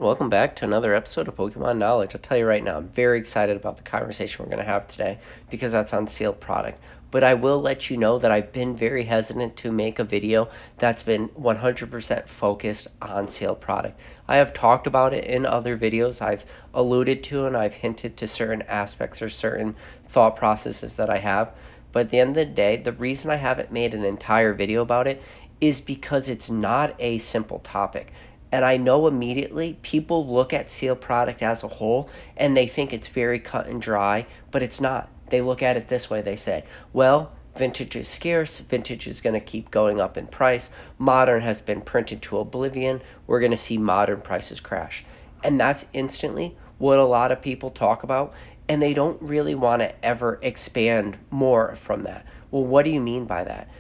Welcome back to another episode of Pokemon Knowledge. I'll tell you right now, I'm very excited about the conversation we're going to have today because that's on sealed product. But I will let you know that I've been very hesitant to make a video that's been 100% focused on sealed product. I have talked about it in other videos. I've alluded to and I've hinted to certain aspects or certain thought processes that I have. But at the end of the day, the reason I haven't made an entire video about it is because it's not a simple topic. And I know immediately people look at sealed product as a whole and they think it's very cut and dry, but it's not. They look at it this way. They say, well, vintage is scarce. Vintage is going to keep going up in price. Modern has been printed to oblivion. We're going to see modern prices crash. And that's instantly what a lot of people talk about. And they don't really want to ever expand more from that. Well, what do you mean by that?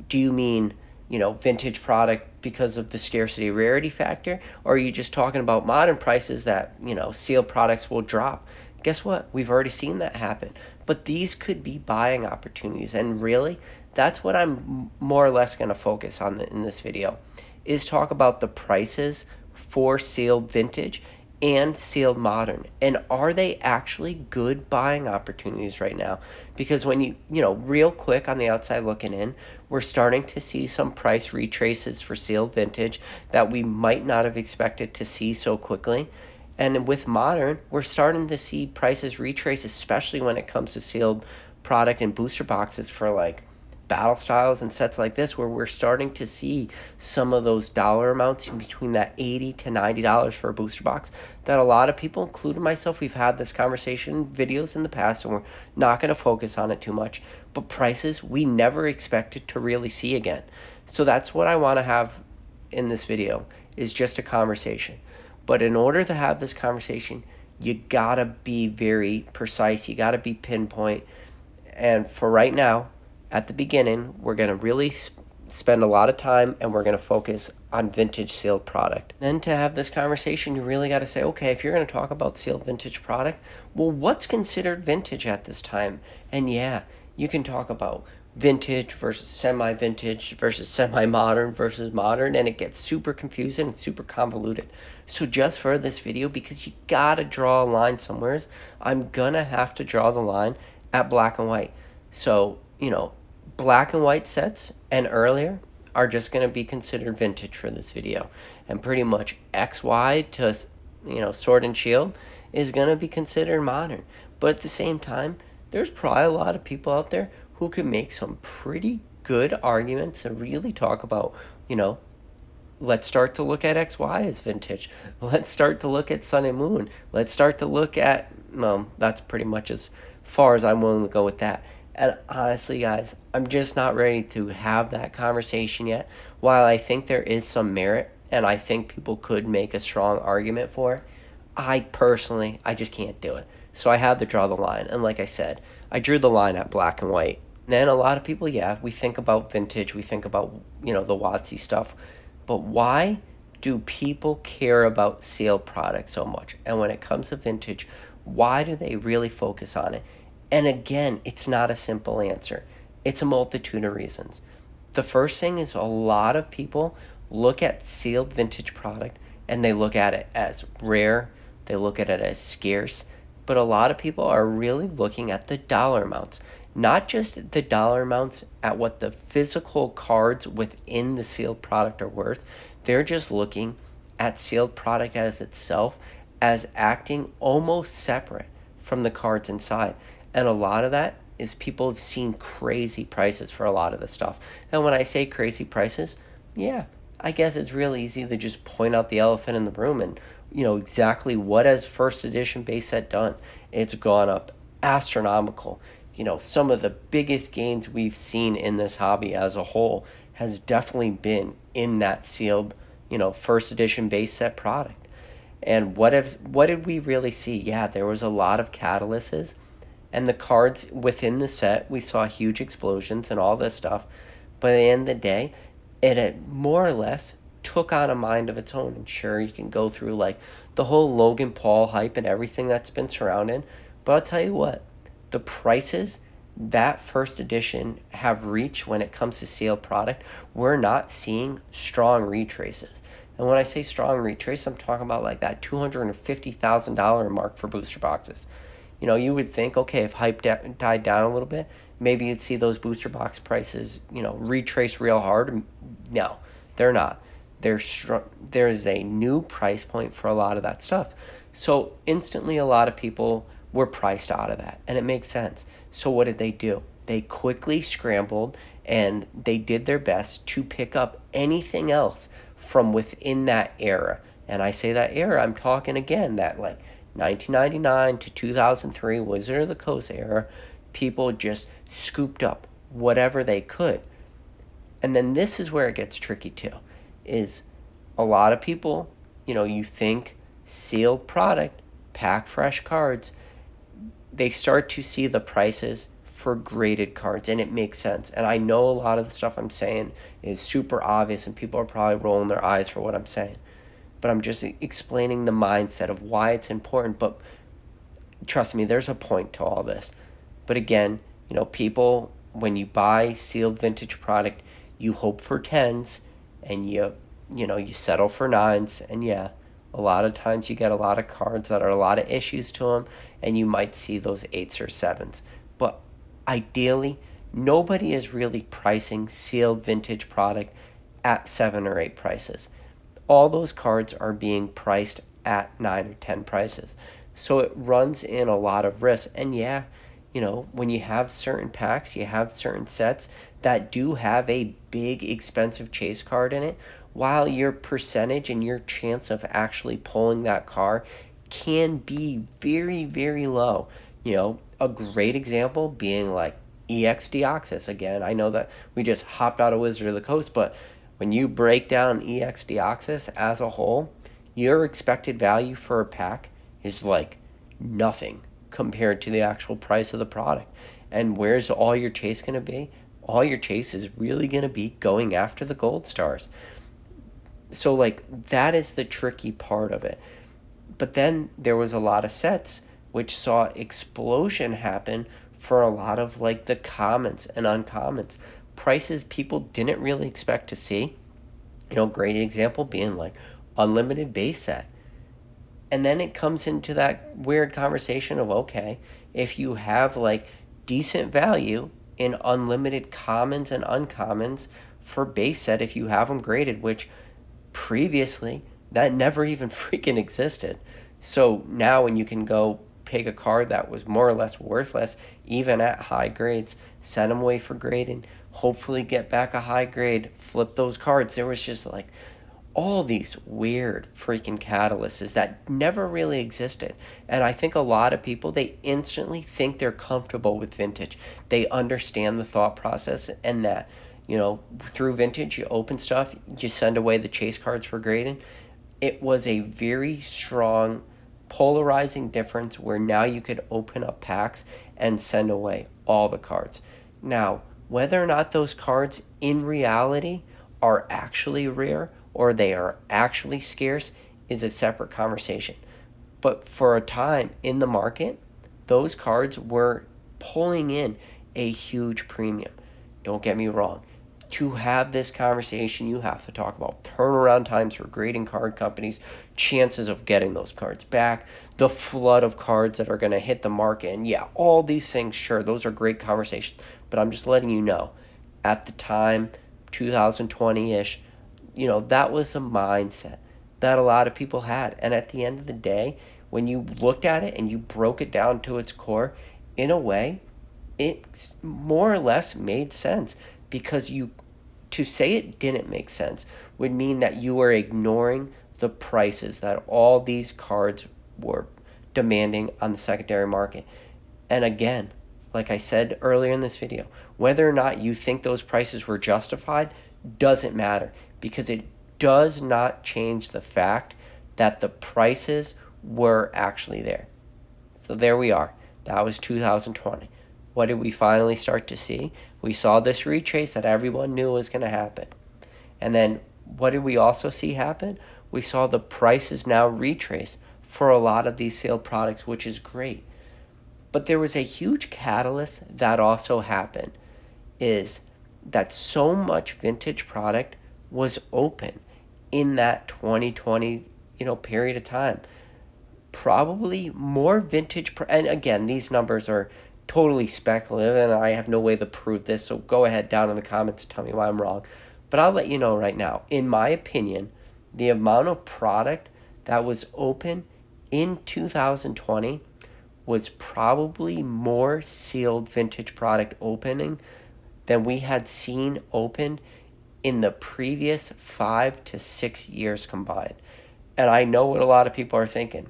Do you mean vintage product because of the scarcity rarity factor? Or are you just talking about modern prices that, sealed products will drop? Guess what? We've already seen that happen. But these could be buying opportunities. And really, that's what I'm more or less going to focus on in this video, is talk about the prices for sealed vintage and sealed modern, and are they actually good buying opportunities right now? Because when you real quick on the outside looking in, we're starting to see some price retraces for sealed vintage that we might not have expected to see so quickly. And with modern, we're starting to see prices retrace, especially when it comes to sealed product and booster boxes for like battle styles and sets like this, where we're starting to see some of those dollar amounts in between that $80 to $90 for a booster box that a lot of people, including myself, we've had this conversation videos in the past, and we're not going to focus on it too much, but prices we never expected to really see again. So that's what I want to have in this video, is just a conversation. But in order to have this conversation, you gotta be very precise, you gotta be pinpoint. And for right now, at the beginning, we're going to really spend a lot of time and we're going to focus on vintage sealed product. Then to have this conversation, you really got to say, okay, if you're going to talk about sealed vintage product, well, what's considered vintage at this time? And yeah, you can talk about vintage versus semi-vintage versus semi-modern versus modern, and it gets super confusing and super convoluted. So just for this video, because you got to draw a line somewhere, I'm going to have to draw the line at black and white. So, black and white sets and earlier are just going to be considered vintage for this video. And pretty much XY to, Sword and Shield is going to be considered modern. But at the same time, there's probably a lot of people out there who can make some pretty good arguments and really talk about, let's start to look at XY as vintage. Let's start to look at Sun and Moon. Let's start to look at, that's pretty much as far as I'm willing to go with that. And honestly, guys, I'm just not ready to have that conversation yet. While I think there is some merit, and I think people could make a strong argument for it, I just can't do it. So I had to draw the line. And like I said, I drew the line at black and white. Then a lot of people, we think about vintage, we think about, the WotC stuff. But why do people care about sealed products so much? And when it comes to vintage, why do they really focus on it? And again, it's not a simple answer. It's a multitude of reasons. The first thing is a lot of people look at sealed vintage product and they look at it as rare, they look at it as scarce, but a lot of people are really looking at the dollar amounts. Not just the dollar amounts at what the physical cards within the sealed product are worth, they're just looking at sealed product as itself as acting almost separate from the cards inside. And a lot of that is people have seen crazy prices for a lot of this stuff. And when I say crazy prices, I guess it's real easy to just point out the elephant in the room and, exactly what has first edition base set done. It's gone up astronomical. Some of the biggest gains we've seen in this hobby as a whole has definitely been in that sealed, first edition base set product. And what did we really see? Yeah, there was a lot of catalysts. And the cards within the set, we saw huge explosions and all this stuff. But at the end of the day, it had more or less took on a mind of its own. And sure, you can go through like the whole Logan Paul hype and everything that's been surrounded. But I'll tell you what, the prices that first edition have reached when it comes to sealed product, we're not seeing strong retraces. And when I say strong retrace, I'm talking about like that $250,000 mark for booster boxes. You would think, okay, if hype died down a little bit, maybe you'd see those booster box prices, retrace real hard. No, they're not. There's a new price point for a lot of that stuff. So instantly, a lot of people were priced out of that, and it makes sense. So what did they do? They quickly scrambled and they did their best to pick up anything else from within that era. And I say that era, I'm talking again that like 1999 to 2003 Wizard of the Coast era. People just scooped up whatever they could. And then this is where it gets tricky too, is a lot of people, you think sealed product, pack fresh cards, they start to see the prices for graded cards, and it makes sense. And I know a lot of the stuff I'm saying is super obvious and people are probably rolling their eyes for what I'm saying, but I'm just explaining the mindset of why it's important. But trust me, there's a point to all this. But again, people, when you buy sealed vintage product, you hope for 10s and you settle for 9s. And yeah, a lot of times you get a lot of cards that are a lot of issues to them, and you might see those 8s or 7s. But ideally, nobody is really pricing sealed vintage product at 7 or 8 prices. All those cards are being priced at 9 or 10 prices. So it runs in a lot of risk. And yeah, when you have certain packs, you have certain sets that do have a big expensive chase card in it, while your percentage and your chance of actually pulling that card can be very, very low. A great example being like EX Deoxys. Again, I know that we just hopped out of Wizard of the Coast, but when you break down EX Deoxys as a whole, your expected value for a pack is like nothing compared to the actual price of the product. And where's all your chase going to be? All your chase is really going to be going after the gold stars. So like that is the tricky part of it. But then there was a lot of sets which saw explosion happen for a lot of like the commons and uncommons. Prices people didn't really expect to see. Great example being like unlimited base set. And then it comes into that weird conversation of, okay, if you have like decent value in unlimited commons and uncommons for base set, if you have them graded, which previously that never even freaking existed. So now when you can go pick a card that was more or less worthless, even at high grades, send them away for grading, hopefully get back a high grade, flip those cards. There was just like all these weird freaking catalysts that never really existed. And I think a lot of people, they instantly think they're comfortable with vintage. They understand the thought process, and that, through vintage, you open stuff, you send away the chase cards for grading. It was a very strong polarizing difference where now you could open up packs and send away all the cards. Now, whether or not those cards in reality are actually rare or they are actually scarce is a separate conversation. But for a time in the market, those cards were pulling in a huge premium. Don't get me wrong. To have this conversation, you have to talk about turnaround times for grading card companies, chances of getting those cards back, the flood of cards that are going to hit the market. And yeah, all these things, sure, those are great conversations. But I'm just letting you know, at the time, 2020-ish, that was a mindset that a lot of people had. And at the end of the day, when you looked at it and you broke it down to its core, in a way, it more or less made sense. Because to say it didn't make sense would mean that you were ignoring the prices that all these cards were demanding on the secondary market. And again, like I said earlier in this video, whether or not you think those prices were justified doesn't matter, because it does not change the fact that the prices were actually there. So there we are. That was 2020. What did we finally start to see? We saw this retrace that everyone knew was going to happen. And then what did we also see happen? We saw the prices now retrace for a lot of these sealed products, which is great. But there was a huge catalyst that also happened, is that so much vintage product was open in that 2020, period of time. Probably more vintage, and again, these numbers are totally speculative, and I have no way to prove this, so go ahead down in the comments and tell me why I'm wrong. But I'll let you know right now. In my opinion, the amount of product that was open in 2020 was probably more sealed vintage product opening than we had seen opened in the previous 5 to 6 years combined. And I know what a lot of people are thinking.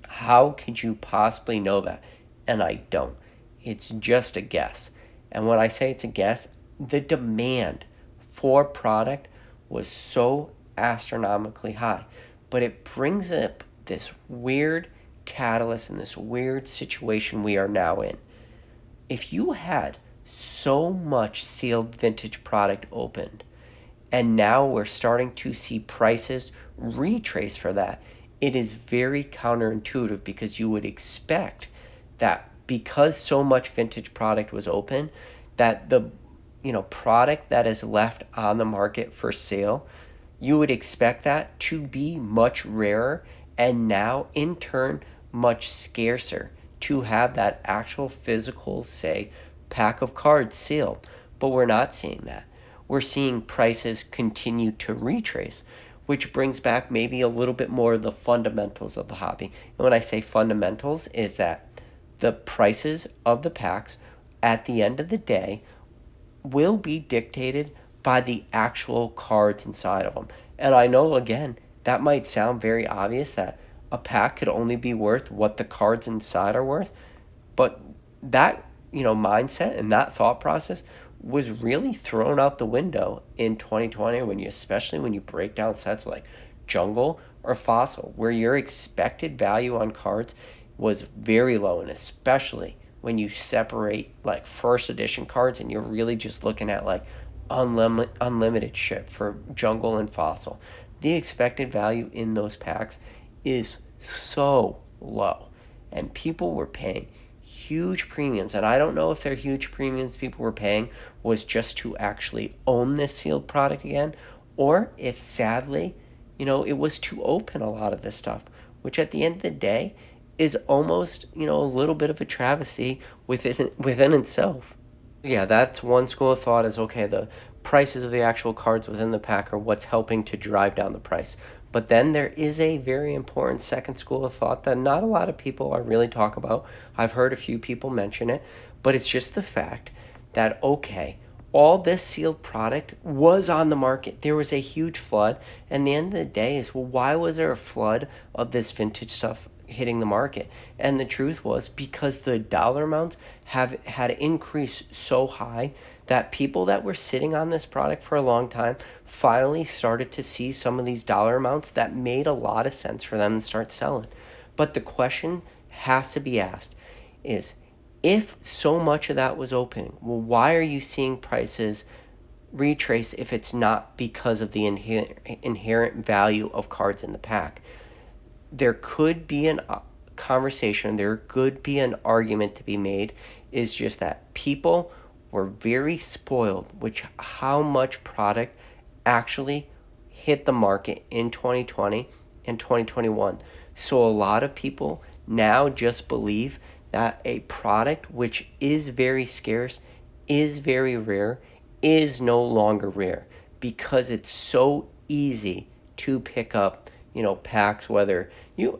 How could you possibly know that? And I don't. It's just a guess. And when I say it's a guess, the demand for product was so astronomically high. But it brings up this weird catalyst and this weird situation we are now in. If you had so much sealed vintage product opened, and now we're starting to see prices retrace for that, it is very counterintuitive because you would expect that because so much vintage product was open, that the product that is left on the market for sale, you would expect that to be much rarer and now in turn much scarcer to have that actual physical, say, pack of cards sealed. But we're not seeing that. We're seeing prices continue to retrace, which brings back maybe a little bit more of the fundamentals of the hobby. And when I say fundamentals, is that the prices of the packs at the end of the day will be dictated by the actual cards inside of them. And I know, again, that might sound very obvious that a pack could only be worth what the cards inside are worth, but that, mindset and that thought process was really thrown out the window in 2020 especially when you break down sets like Jungle or Fossil, where your expected value on cards was very low, and especially when you separate like first edition cards and you're really just looking at like unlimited shit for Jungle and Fossil. The expected value in those packs is so low, and people were paying huge premiums. And I don't know if their huge premiums people were paying was just to actually own this sealed product again, or if sadly, it was to open a lot of this stuff, which at the end of the day is almost, a little bit of a travesty within itself. Yeah, that's one school of thought is okay, the prices of the actual cards within the pack are what's helping to drive down the price. But then there is a very important second school of thought that not a lot of people are really talk about. I've heard a few people mention it, but it's just the fact that, okay, all this sealed product was on the market. There was a huge flood. And the end of the day is, well, why was there a flood of this vintage stuff hitting the market? And the truth was because the dollar amounts have had increased so high that people that were sitting on this product for a long time finally started to see some of these dollar amounts that made a lot of sense for them to start selling. But the question has to be asked is, if so much of that was opening, well, why are you seeing prices retrace if it's not because of the inherent value of cards in the pack? There could be an conversation, there could be an argument to be made, is just that people were very spoiled with how much product actually hit the market in 2020 and 2021. So a lot of people now just believe that a product which is very scarce, is very rare, is no longer rare because it's so easy to pick up, packs, whether you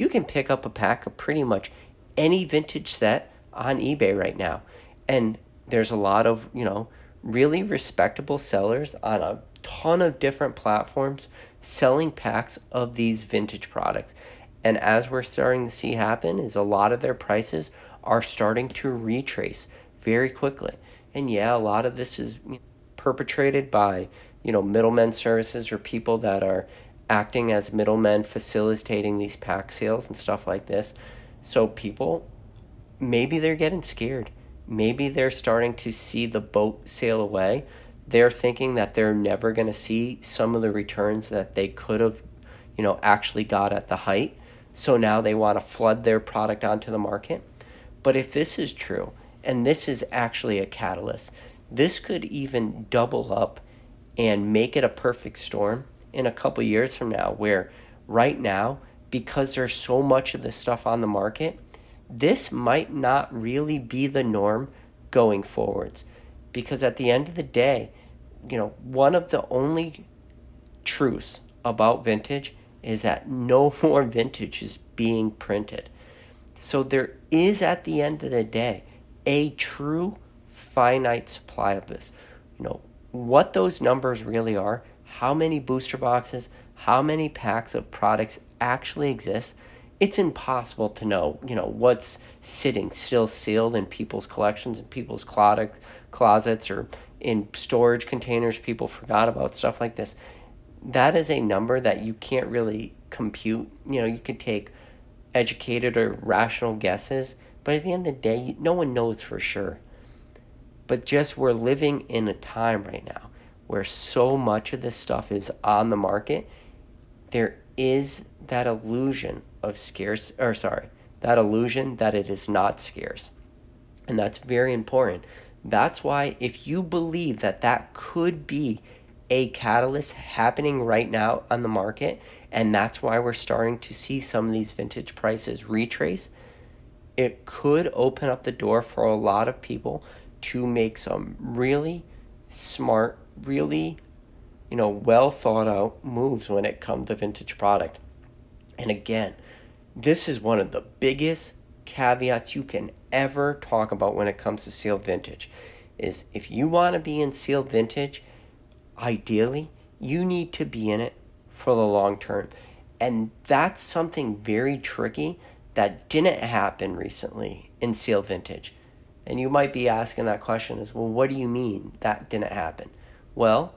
can pick up a pack of pretty much any vintage set on eBay right now. And there's a lot of, really respectable sellers on a ton of different platforms selling packs of these vintage products. And as we're starting to see happen is a lot of their prices are starting to retrace very quickly. And yeah, a lot of this is perpetrated by, middlemen services or people that are acting as middlemen facilitating these pack sales and stuff like this. So people, maybe they're getting scared. Maybe they're starting to see the boat sail away. They're thinking that they're never going to see some of the returns that they could have, actually got at the height. So now they want to flood their product onto the market. But if this is true, and this is actually a catalyst, this could even double up and make it a perfect storm in a couple years from now, where right now, because there's so much of this stuff on the market, this might not really be the norm going forwards. Because at the end of the day, one of the only truths about vintage is that no more vintage is being printed. So there is, at the end of the day, a true finite supply of this. What those numbers really are, how many booster boxes, how many packs of products actually exist, it's impossible to know, what's sitting still sealed in people's collections, in people's closets, or in storage containers people forgot about, stuff like this. That is a number that you can't really compute. You could take educated or rational guesses, but at the end of the day, no one knows for sure. But just we're living in a time right now where so much of this stuff is on the market. There is that illusion of that illusion that it is not scarce. And that's very important. That's why if you believe that that could be a catalyst happening right now on the market, and that's why we're starting to see some of these vintage prices retrace, it could open up the door for a lot of people to make some really smart, really, well thought out moves when it comes to vintage product. And again, this is one of the biggest caveats you can ever talk about when it comes to sealed vintage, is if you want to be in sealed vintage, ideally, you need to be in it for the long term. And that's something very tricky that didn't happen recently in sealed vintage. And you might be asking that question as, well, what do you mean that didn't happen? Well,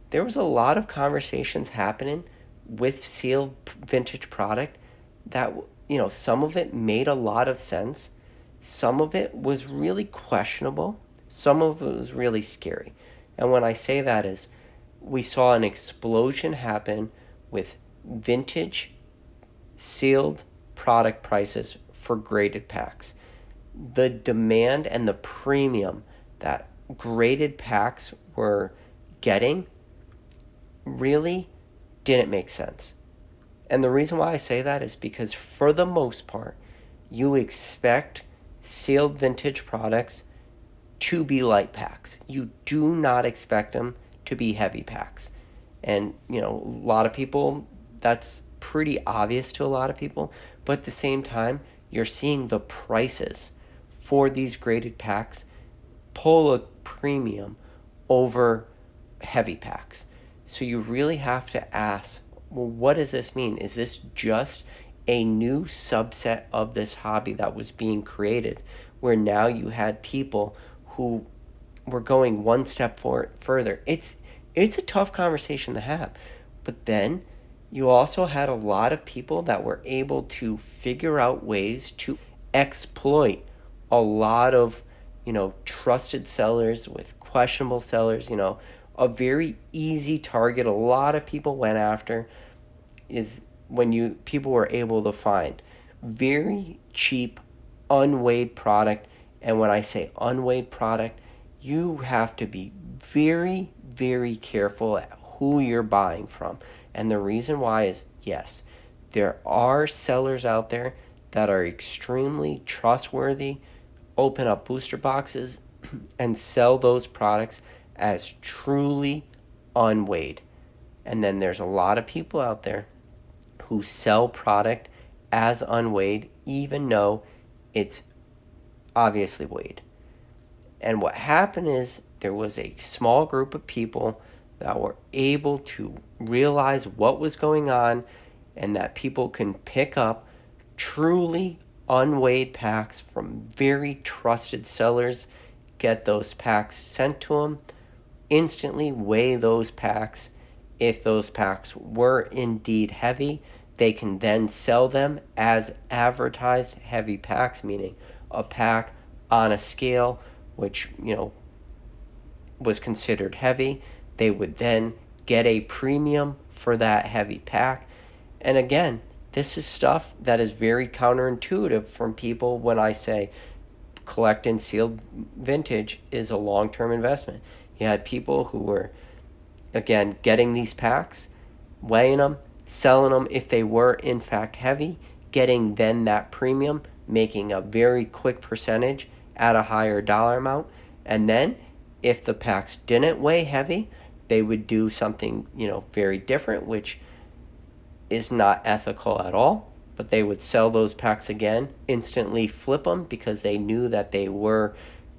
there was a lot of conversations happening with sealed vintage product that, some of it made a lot of sense. Some of it was really questionable. Some of it was really scary. And when I say that is, we saw an explosion happen with vintage sealed product prices for graded packs. The demand and the premium that graded packs were getting really didn't make sense. And the reason why I say that is because for the most part, you expect sealed vintage products to be light packs. You do not expect them to be heavy packs. And, a lot of people, that's pretty obvious to a lot of people. But at the same time, you're seeing the prices for these graded packs pull a premium over heavy packs. So you really have to ask, well, what does this mean? Is this just a new subset of this hobby that was being created, where now you had people who were going one step further? It's a tough conversation to have. But then you also had a lot of people that were able to figure out ways to exploit a lot of, trusted sellers with questionable sellers, a very easy target a lot of people went after is when people were able to find very cheap unweighed product. And when I say unweighed product, you have to be very, very careful at who you're buying from. And the reason why is, yes, there are sellers out there that are extremely trustworthy, open up booster boxes and sell those products as truly unweighed. And then there's a lot of people out there who sell product as unweighed, even though it's obviously weighed. And what happened is there was a small group of people that were able to realize what was going on, and that people can pick up truly unweighed packs from very trusted sellers, get those packs sent to them, instantly weigh those packs. If those packs were indeed heavy, they can then sell them as advertised heavy packs, meaning a pack on a scale which, was considered heavy. They would then get a premium for that heavy pack. And again, this is stuff that is very counterintuitive from people when I say collect and sealed vintage is a long-term investment. You had people who were, again, getting these packs weighing them, selling them if they were in fact heavy, getting then that premium, making a very quick percentage at a higher dollar amount. And then if the packs didn't weigh heavy, they would do something, very different, which is not ethical at all. But they would sell those packs again, instantly flip them because they knew that they were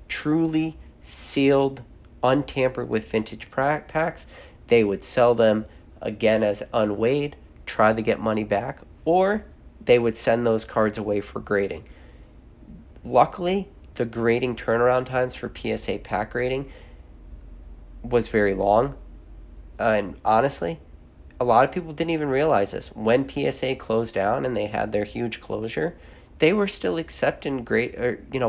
truly sealed, untampered with vintage packs. They would sell them again as unweighed, try to get money back, or they would send those cards away for grading. Luckily, the grading turnaround times for PSA pack grading was very long. And honestly, a lot of people didn't even realize this. When PSA closed down and they had their huge closure, they were still accepting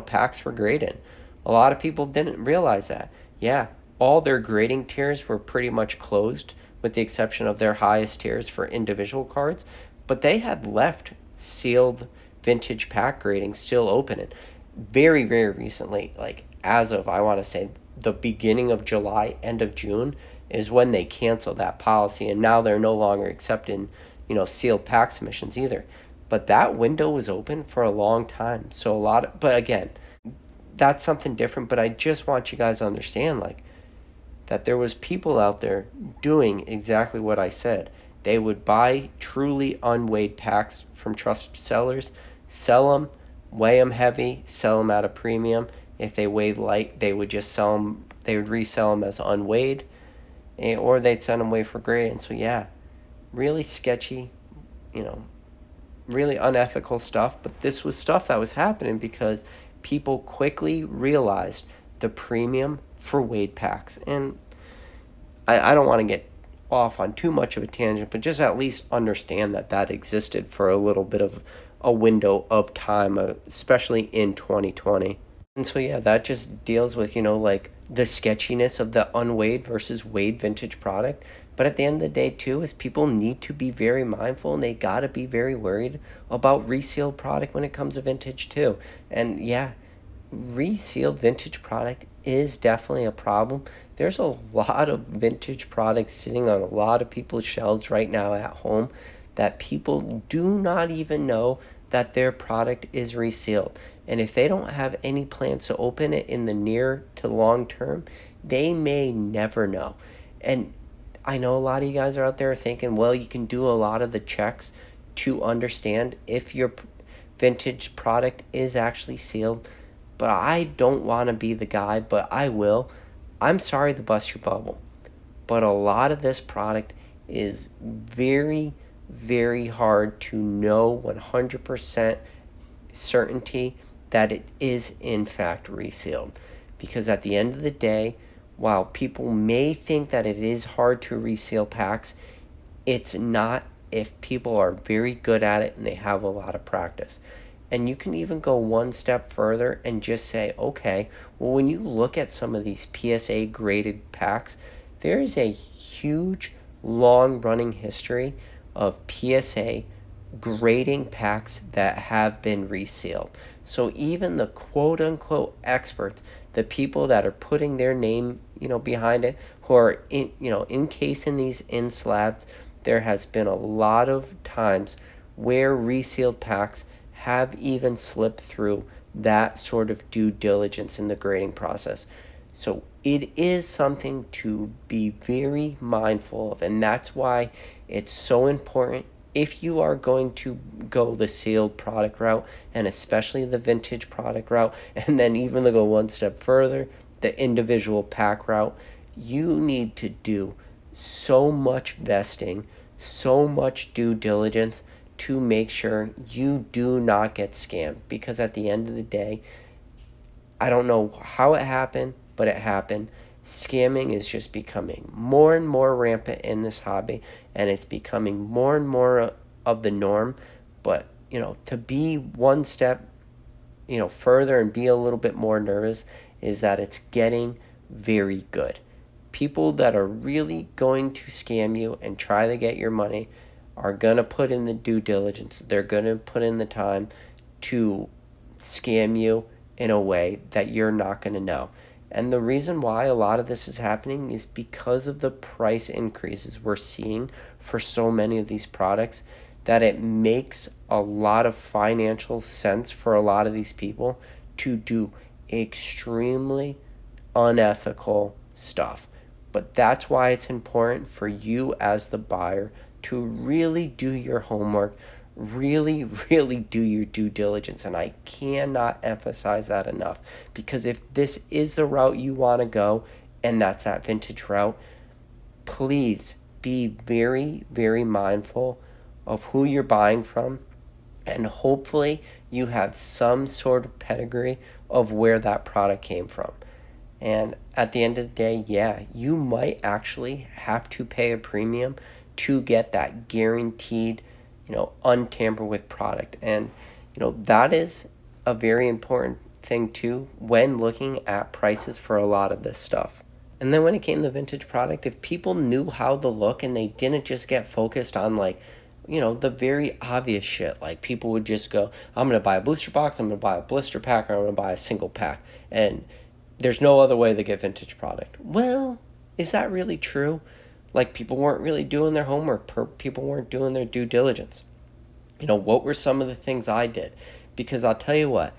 packs for grading. A lot of people didn't realize that. Yeah, all their grading tiers were pretty much closed with the exception of their highest tiers for individual cards, but they had left sealed vintage pack grading still open. And very, very recently, like as of, I want to say, the beginning of July, end of June, is when they canceled that policy, and now they're no longer accepting, sealed pack submissions either. But that window was open for a long time. So but again, that's something different. But I just want you guys to understand, that there was people out there doing exactly what I said. They would buy truly unweighed packs from trusted sellers, sell them, weigh them heavy, sell them at a premium. If they weighed light, they would just sell them. They would resell them as unweighed, or they'd send them away for grading. So yeah, really sketchy, really unethical stuff. But this was stuff that was happening because people quickly realized the premium for weighed packs. And I don't want to get off on too much of a tangent, but just at least understand that existed for a little bit of a window of time, especially in 2020. And so yeah, that just deals with, the sketchiness of the unweighed versus weighed vintage product. But at the end of the day, too, is people need to be very mindful, and they got to be very worried about resealed product when it comes to vintage, too. And yeah, resealed vintage product is definitely a problem. There's a lot of vintage products sitting on a lot of people's shelves right now at home that people do not even know that their product is resealed. And if they don't have any plans to open it in the near to long term, they may never know. And I know a lot of you guys are out there thinking, well, you can do a lot of the checks to understand if your vintage product is actually sealed. But I don't want to be the guy, but I will. I'm sorry to bust your bubble, but a lot of this product is very, very hard to know 100% certainty that it is in fact resealed. Because at the end of the day, while people may think that it is hard to reseal packs, it's not if people are very good at it and they have a lot of practice. And you can even go one step further and just say, okay, well, when you look at some of these PSA graded packs, there is a huge, long-running history of PSA grading packs that have been resealed. So even the quote-unquote experts, the people that are putting their name, behind it, who are encasing these in slabs, there has been a lot of times where resealed packs have even slipped through that sort of due diligence in the grading process. So it is something to be very mindful of, and that's why it's so important if you are going to go the sealed product route, and especially the vintage product route, and then even to go one step further, the individual pack route, you need to do so much vesting, so much due diligence to make sure you do not get scammed. Because at the end of the day, I don't know how it happened, but it happened. Scamming is just becoming more and more rampant in this hobby, and it's becoming more and more of the norm. But, to be one step, further and be a little bit more nervous is that it's getting very good. People that are really going to scam you and try to get your money are going to put in the due diligence. They're going to put in the time to scam you in a way that you're not going to know. And the reason why a lot of this is happening is because of the price increases we're seeing for so many of these products, that it makes a lot of financial sense for a lot of these people to do extremely unethical stuff. But that's why it's important for you as the buyer to really do your homework, really, really do your due diligence. And I cannot emphasize that enough, because if this is the route you want to go, and that's that vintage route, please be very, very mindful of who you're buying from. And hopefully you have some sort of pedigree of where that product came from. And at the end of the day, yeah, you might actually have to pay a premium to get that guaranteed, untampered with product. And, that is a very important thing too when looking at prices for a lot of this stuff. And then when it came to vintage product, if people knew how to look and they didn't just get focused on the very obvious shit, like people would just go, I'm going to buy a booster box, I'm going to buy a blister pack, or I'm going to buy a single pack. And there's no other way to get vintage product. Well, is that really true? Like, people weren't really doing their homework. People weren't doing their due diligence. What were some of the things I did? Because I'll tell you what,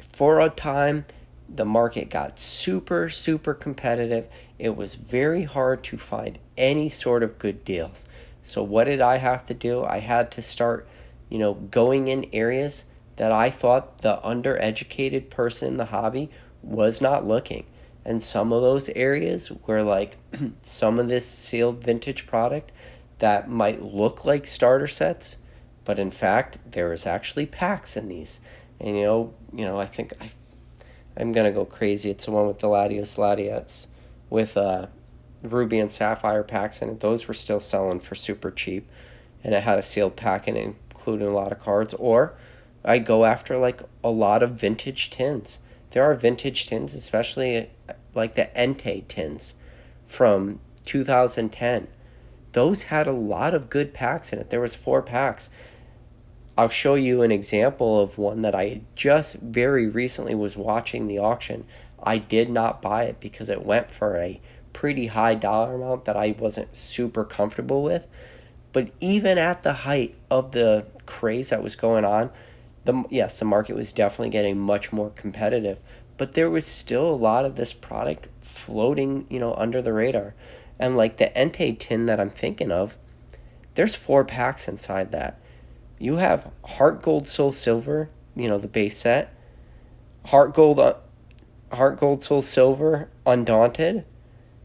for a time, the market got super, super competitive. It was very hard to find any sort of good deals. So what did I have to do? I had to start, going in areas that I thought the undereducated person in the hobby was not looking. And some of those areas were like some of this sealed vintage product that might look like starter sets, but in fact there is actually packs in these. And I think I'm gonna go crazy. It's the one with the Latios with ruby and sapphire packs in it. Those were still selling for super cheap, and it had a sealed pack in it, including a lot of cards. Or I go after like a lot of vintage tins. There are vintage tins, especially like the Entei tins from 2010. Those had a lot of good packs in it. There was 4 packs. I'll show you an example of one that I just very recently was watching the auction. I did not buy it because it went for a pretty high dollar amount that I wasn't super comfortable with. But even at the height of the craze that was going on, the market was definitely getting much more competitive, but there was still a lot of this product floating, under the radar. And like the Entei tin that I'm thinking of, there's 4 packs inside that. You have Heart Gold Soul Silver, the base set, Heart Gold Soul Silver Undaunted.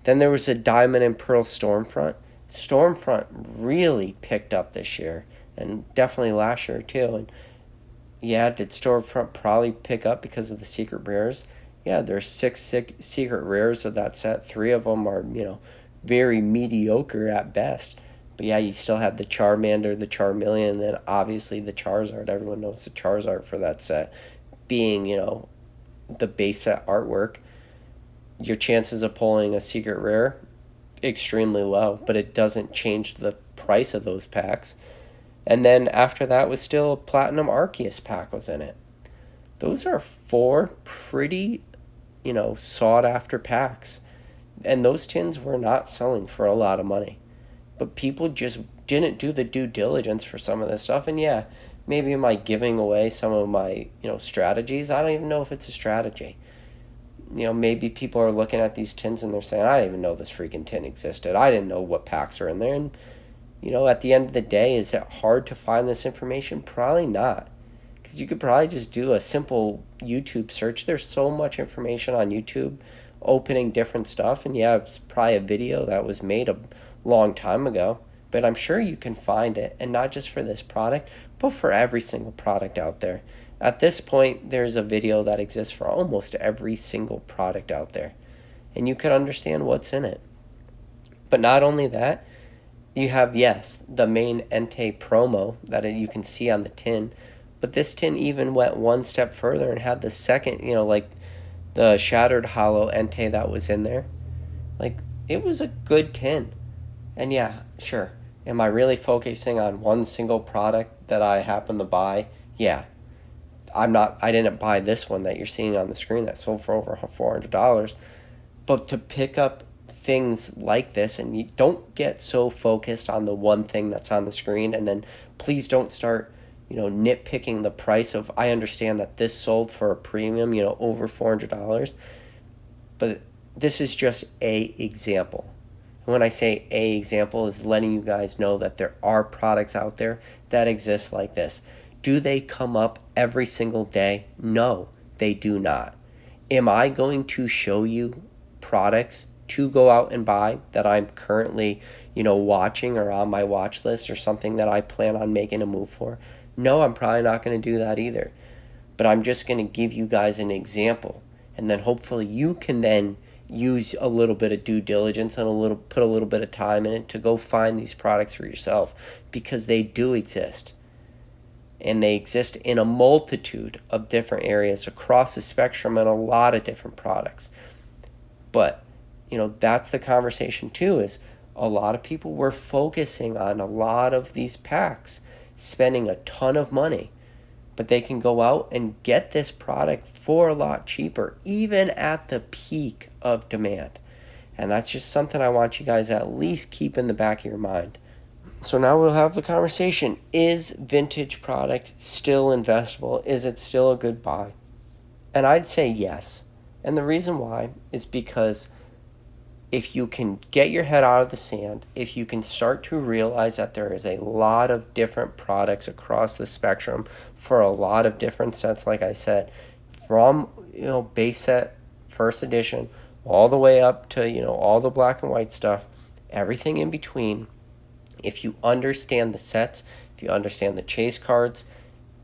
Then there was a Diamond and Pearl Stormfront. Stormfront really picked up this year, and definitely last year too. And yeah, did Stormfront probably pick up because of the secret rares? Yeah, there's 6 secret rares of that set. 3 of them are, very mediocre at best. But yeah, you still had the Charmander, the Charmeleon, and then obviously the Charizard. Everyone knows the Charizard for that set being, the base set artwork. Your chances of pulling a secret rare, extremely low, but it doesn't change the price of those packs. And then after that was still a Platinum Arceus pack was in it. Those are 4 pretty, sought after packs. And those tins were not selling for a lot of money. But people just didn't do the due diligence for some of this stuff. And yeah, maybe am I giving away some of my, strategies? I don't even know if it's a strategy. Maybe people are looking at these tins and they're saying, I didn't even know this freaking tin existed. I didn't know what packs are in there. And at the end of the day, is it hard to find this information? Probably not. Because you could probably just do a simple YouTube search. There's so much information on YouTube opening different stuff. And yeah, it's probably a video that was made a long time ago. But I'm sure you can find it. And not just for this product, but for every single product out there. At this point, there's a video that exists for almost every single product out there. And you could understand what's in it. But not only that, you have, yes, the main Entei promo that you can see on the tin, but this tin even went one step further and had the second, like the Shattered Hollow Entei that was in there. Like, it was a good tin. And yeah, sure, am I really focusing on one single product that I happen to buy? Yeah, I didn't buy this one that you're seeing on the screen that sold for over $400. But to pick up things like this, and you don't get so focused on the one thing that's on the screen, and then please don't start, nitpicking the price of, I understand that this sold for a premium, over $400, but this is just a example. And when I say a example, is letting you guys know that there are products out there that exist like this. Do they come up every single day? No, they do not. Am I going to show you products to go out and buy that I'm currently, watching or on my watch list or something that I plan on making a move for? No, I'm probably not going to do that either. But I'm just going to give you guys an example. And then hopefully you can then use a little bit of due diligence and put a little bit of time in it to go find these products for yourself, because they do exist. And they exist in a multitude of different areas across the spectrum and a lot of different products. But, that's the conversation too, is a lot of people were focusing on a lot of these packs, spending a ton of money, but they can go out and get this product for a lot cheaper, even at the peak of demand. And that's just something I want you guys to at least keep in the back of your mind. So now we'll have the conversation. Is vintage product still investable? Is it still a good buy? And I'd say yes. And the reason why is because if you can get your head out of the sand, if you can start to realize that there is a lot of different products across the spectrum for a lot of different sets, like I said, from, base set, first edition, all the way up to, all the black and white stuff, everything in between. If you understand the sets, if you understand the chase cards,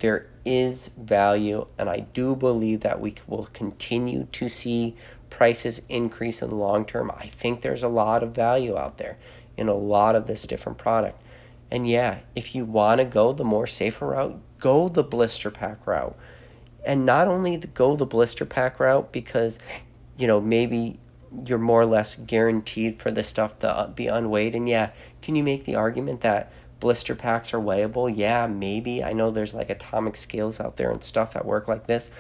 there is value, and I do believe that we will continue to see prices increase in the long term. I think there's a lot of value out there in a lot of this different product. And yeah, if you want to go the more safer route, go the blister pack route. And not only go the blister pack route because, maybe you're more or less guaranteed for this stuff to be unweighed. And yeah, can you make the argument that blister packs are weighable? Yeah, maybe. I know there's like atomic scales out there and stuff that work like this,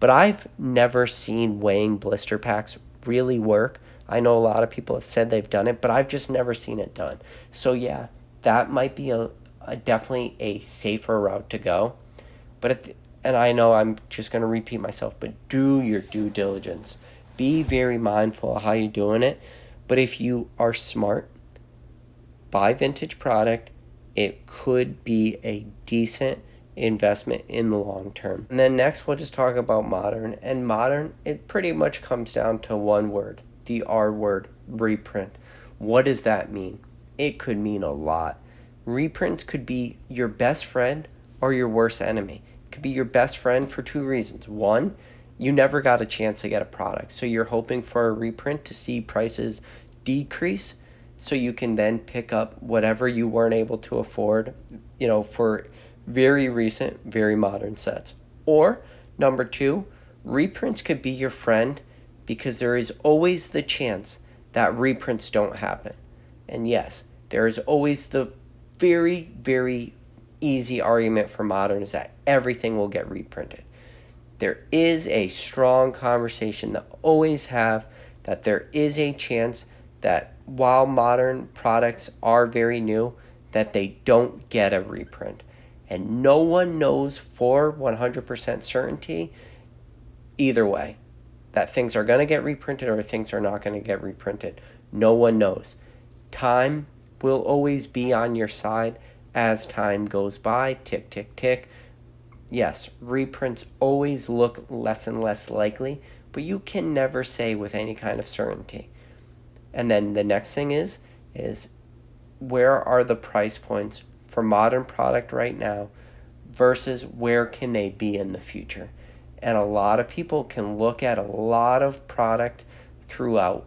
but I've never seen weighing blister packs really work. I know a lot of people have said they've done it, but I've just never seen it done. So yeah, that might be a definitely a safer route to go. But and I know I'm just going to repeat myself, but do your due diligence. Be very mindful of how you're doing it. But if you are smart, buy vintage product. It could be a decent investment in the long term. And then next we'll just talk about modern. And modern, it pretty much comes down to one word, the R word, reprint. What does that mean? It could mean a lot. Reprints could be your best friend or your worst enemy. It could be your best friend for two reasons. One, you never got a chance to get a product, so you're hoping for a reprint to see prices decrease so you can then pick up whatever you weren't able to afford, for very recent, very modern sets. Or number two, reprints could be your friend because there is always the chance that reprints don't happen. And yes, there is always the very, very easy argument for modern is that everything will get reprinted. There is a strong conversation that always have that there is a chance that while modern products are very new, that they don't get a reprint. And no one knows for 100% certainty either way that things are going to get reprinted or things are not going to get reprinted. No one knows. Time will always be on your side as time goes by. Tick, tick, tick. Yes, reprints always look less and less likely, but you can never say with any kind of certainty. And then the next thing is where are the price points for modern product right now versus where can they be in the future? And a lot of people can look at a lot of product throughout,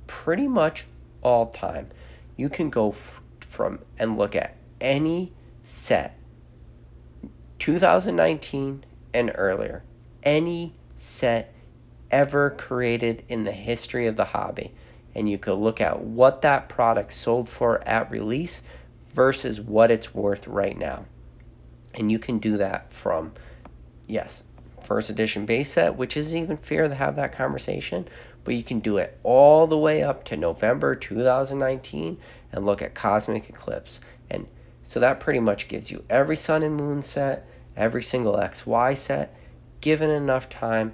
pretty much all time. You can go from and look at any set 2019 and earlier, any set ever created in the history of the hobby, and you could look at what that product sold for at release versus what it's worth right now. And you can do that from yes, first edition base set, which isn't even fair to have that conversation, but you can do it all the way up to November 2019 and look at Cosmic Eclipse. And so that pretty much gives you every sun and moon set, every single XY set, given enough time,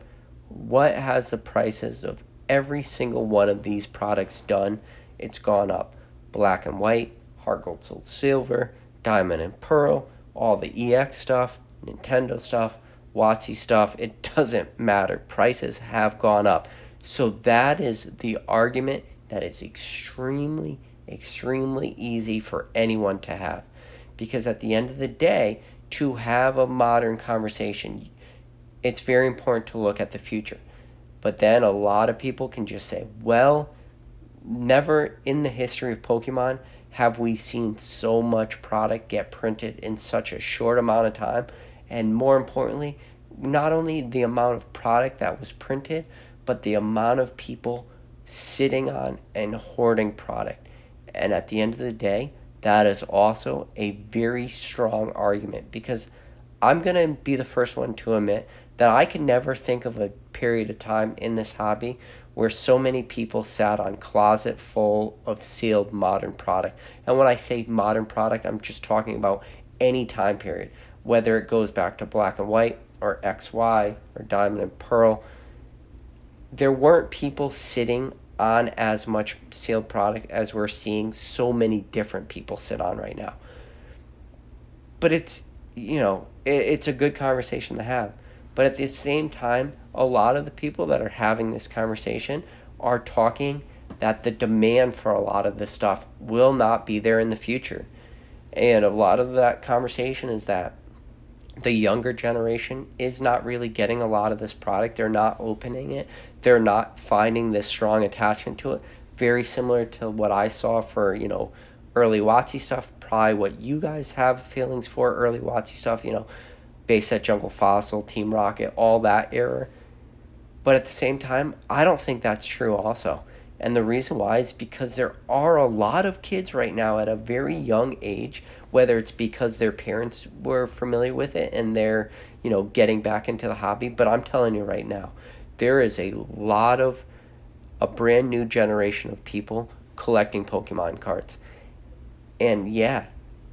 what has the prices of every single one of these products done. It's gone up. Black and white, hard gold, sold silver, diamond and pearl, all the EX stuff, Nintendo stuff, WotC stuff, it doesn't matter. Prices have gone up. So that is the argument that is extremely, extremely easy for anyone to have. Because at the end of the day, to have a modern conversation, it's very important to look at the future. But then a lot of people can just say, well, never in the history of Pokemon have we seen so much product get printed in such a short amount of time. And more importantly, not only the amount of product that was printed, but the amount of people sitting on and hoarding product. And at the end of the day, that is also a very strong argument, because I'm going to be the first one to admit that I can never think of a period of time in this hobby where so many people sat on closet full of sealed modern product. And when I say modern product, I'm just talking about any time period, whether it goes back to black and white or XY or diamond and pearl. There weren't people sitting on as much sealed product as we're seeing so many different people sit on right now. But it's, it's a good conversation to have. But at the same time, a lot of the people that are having this conversation are talking that the demand for a lot of this stuff will not be there in the future. And a lot of that conversation is that the younger generation is not really getting a lot of this product. They're not opening it. They're not finding this strong attachment to it. Very similar to what I saw for, early WotC stuff. Probably what you guys have feelings for early WotC stuff, Base Set, Jungle Fossil, Team Rocket, all that era. But at the same time, I don't think that's true also. And the reason why is because there are a lot of kids right now at a very young age, whether it's because their parents were familiar with it and they're, getting back into the hobby. But I'm telling you right now, there is a brand new generation of people collecting Pokemon cards. And yeah,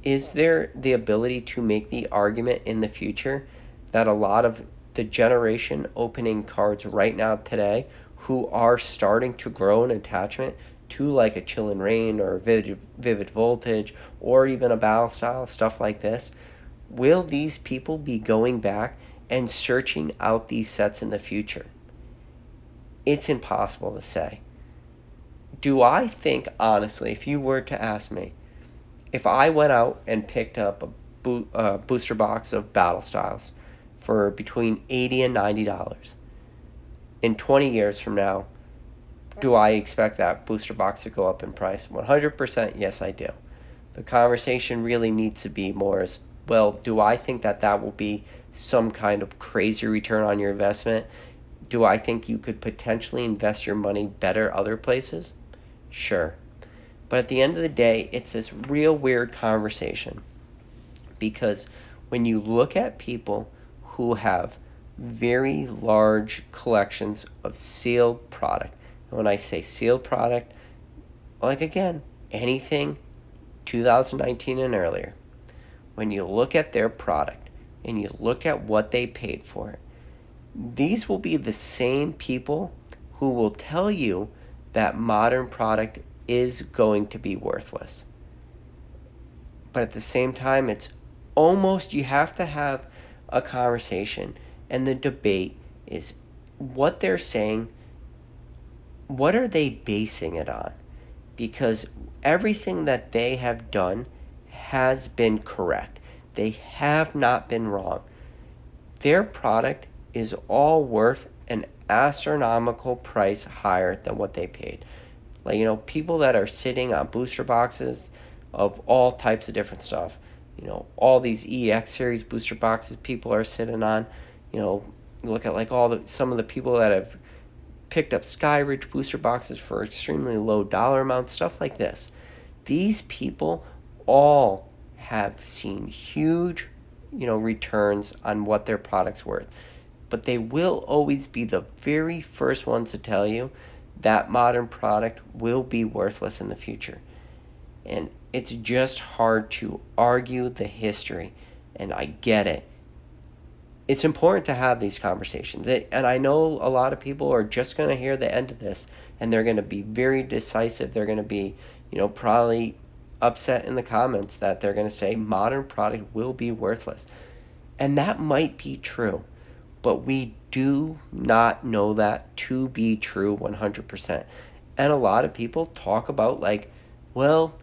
is there the ability to make the argument in the future that a lot of the generation opening cards right now today who are starting to grow an attachment to like a Chill and Rain or Vivid Voltage or even a Battle Style, stuff like this, will these people be going back and searching out these sets in the future? It's impossible to say. Do I think, honestly, if you were to ask me, if I went out and picked up a booster box of Battle Styles for between $80 and $90, in 20 years from now, do I expect that booster box to go up in price? 100% yes, I do. The conversation really needs to be more as, well, do I think that will be some kind of crazy return on your investment? Do I think you could potentially invest your money better other places? Sure. But at the end of the day, it's this real weird conversation, because when you look at people who have very large collections of sealed product, and when I say sealed product, like again, anything 2019 and earlier, when you look at their product and you look at what they paid for it, these will be the same people who will tell you that modern product is going to be worthless. But at the same time, it's almost, you have to have a conversation, and the debate is what they're saying, what are they basing it on? Because everything that they have done has been correct. They have not been wrong. Their product is all worth an astronomical price higher than what they paid. Like, people that are sitting on booster boxes of all types of different stuff, all these EX series booster boxes people are sitting on, look at some of the people that have picked up Skyridge booster boxes for extremely low dollar amounts, stuff like this. These people all have seen huge returns on what their product's worth. But they will always be the very first ones to tell you that modern product will be worthless in the future. And it's just hard to argue the history, and I get it. It's important to have these conversations. And I know a lot of people are just going to hear the end of this, and they're going to be very decisive. They're going to be, probably upset in the comments that they're going to say modern product will be worthless. And that might be true, but we do not know that to be true 100%. And a lot of people talk about like, well,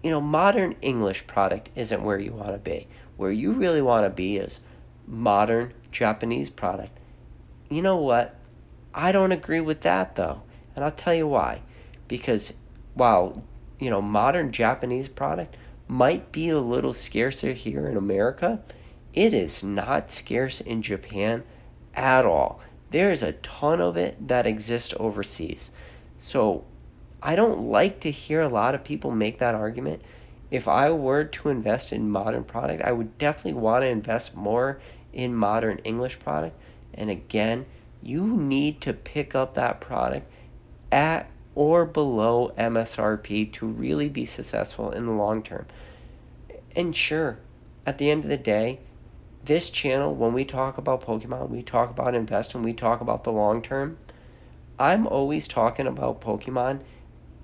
modern English product isn't where you want to be. Where you really want to be is modern Japanese product. You know what? I don't agree with that though. And I'll tell you why. Because while, modern Japanese product might be a little scarcer here in America, it is not scarce in Japan at all. There's a ton of it that exists overseas. So I don't like to hear a lot of people make that argument. If I were to invest in modern product, I would definitely want to invest more in modern English product. And again, you need to pick up that product at or below MSRP to really be successful in the long term. And sure, at the end of the day, this channel, when we talk about Pokemon, we talk about investing, we talk about the long term. I'm always talking about Pokemon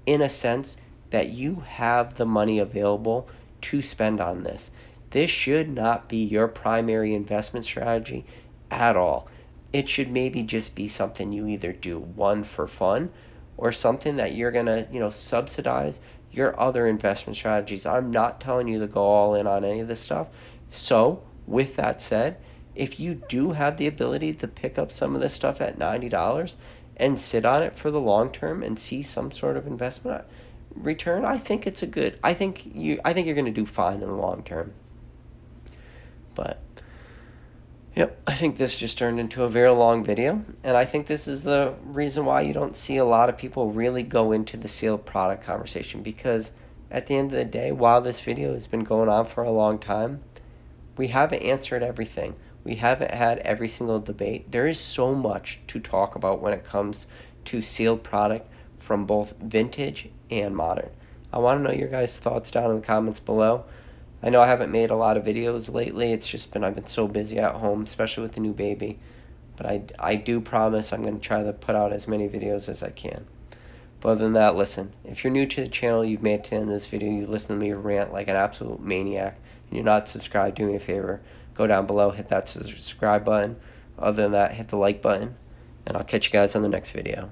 in a sense that you have the money available to spend on this. This should not be your primary investment strategy at all. It should maybe just be something you either do one for fun or something that you're going to, subsidize your other investment strategies. I'm not telling you to go all in on any of this stuff. So, with that said, if you do have the ability to pick up some of this stuff at $90 and sit on it for the long term and see some sort of investment return, I think it's I think you're going to do fine in the long term. But yep, I think this just turned into a very long video, and I think this is the reason why you don't see a lot of people really go into the sealed product conversation, because at the end of the day, while this video has been going on for a long time, we haven't answered everything. We haven't had every single debate. There is so much to talk about when it comes to sealed product from both vintage and modern. I want to know your guys' thoughts down in the comments below. I know I haven't made a lot of videos lately. It's just I've been so busy at home, especially with the new baby. But I do promise I'm going to try to put out as many videos as I can. But other than that, listen, if you're new to the channel, you've made it to the end of this video, you listen to me rant like an absolute maniac, and you're not subscribed, do me a favor. Go down below, hit that subscribe button. Other than that, hit the like button, and I'll catch you guys on the next video.